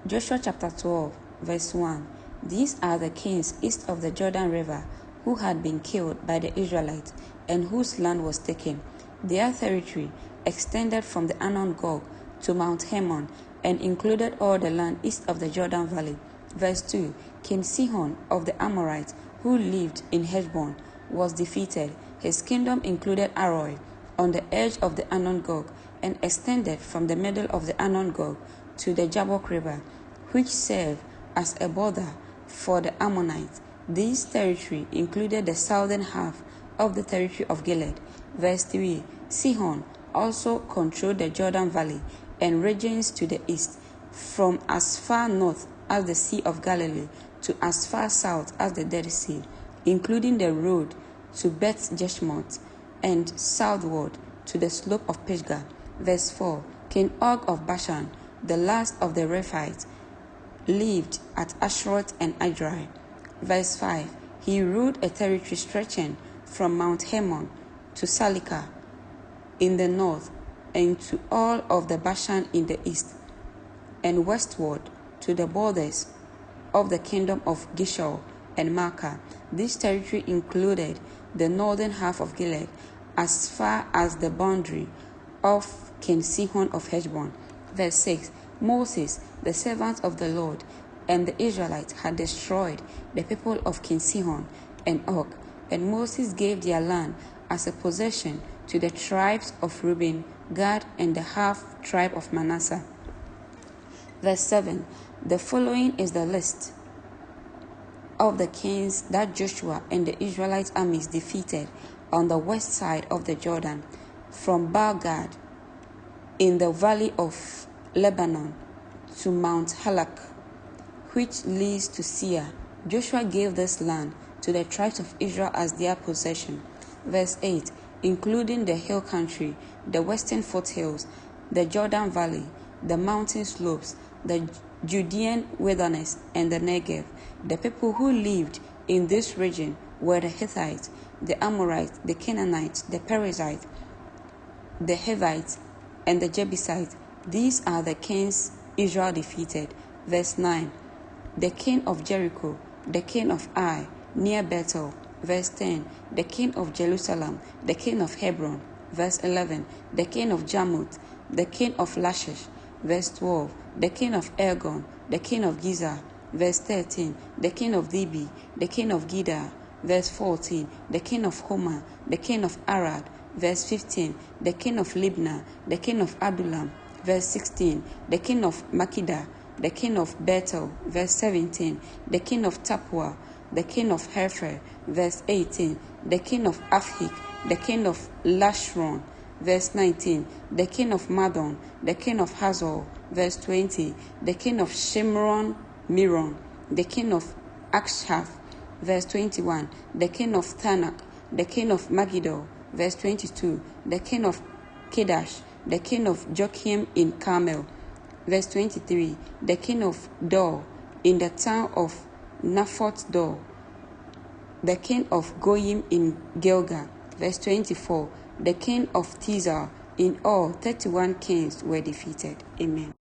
Joshua chapter 12, verse 1. These are the kings east of the Jordan River who had been killed by the Israelites and whose land was taken. Their territory extended from the Arnon Gog to Mount Hermon and included all the land east of the Jordan Valley. Verse 2. King Sihon of the Amorites, who lived in Heshbon, was defeated. His kingdom included Aroer on the edge of the Arnon Gog and extended from the middle of the Arnon Gog to the Jabbok River, which served as a border for the Ammonites. This territory included the southern half of the territory of Gilead. Verse 3. Sihon also controlled the Jordan Valley and regions to the east, from as far north as the Sea of Galilee to as far south as the Dead Sea, including the road to Beth Jeshimoth and southward to the slope of Pisgah. Verse 4. King Og of Bashan, the last of the Rephites, lived at Ashroth and Adrai. Verse 5. He ruled a territory stretching from Mount Hermon to Salika in the north, and to all of the Bashan in the east, and westward to the borders of the kingdom of Gishur and Maacah. This territory included the northern half of Gilead as far as the boundary of King Sihon of Heshbon. Verse 6. Moses, the servant of the Lord, and the Israelites had destroyed the people of King Sihon and Og, and Moses gave their land as a possession to the tribes of Reuben, Gad, and the half-tribe of Manasseh. Verse 7. The following is the list of the kings that Joshua and the Israelite armies defeated on the west side of the Jordan, from Baal-Gad in the valley of Lebanon to Mount Halak, which leads to Seir. Joshua gave this land to the tribes of Israel as their possession. Verse 8. Including the hill country, the western foothills, the Jordan Valley, the mountain slopes, the Judean wilderness, and the Negev. The people who lived in this region were the Hittites, the Amorites, the Canaanites, the Perizzites, the Hivites, and the Jebusites. These are the kings Israel defeated. Verse 9. The king of Jericho, the king of Ai, near Bethel. Verse 10. The king of Jerusalem, the king of Hebron. Verse 11. The king of Jarmuth, the king of Lachish. Verse 12. The king of Elgon, the king of Giza. Verse 13. The king of Dibi, the king of Gida. Verse 14. The king of Homa, the king of Arad. Verse 15. The king of Libnah, the king of Adullam. Verse 16. The king of Makkedah, the king of Bethel. Verse 17. The king of Tapua, the king of Hepher. Verse 18. The king of Aphik, the king of Lashron. Verse 19. The king of Madon, the king of Hazor. Verse 20. The king of Shimron Miron, the king of Akshaf. Verse 21. The king of Tanakh, the king of Megiddo. Verse 22. The king of Kedash, the king of Joachim in Carmel. Verse 23. The king of Dor in the town of Naphoth Dor, the king of Goyim in Gilgal. Verse 24. The king of Tizar. In all, 31 kings were defeated. Amen.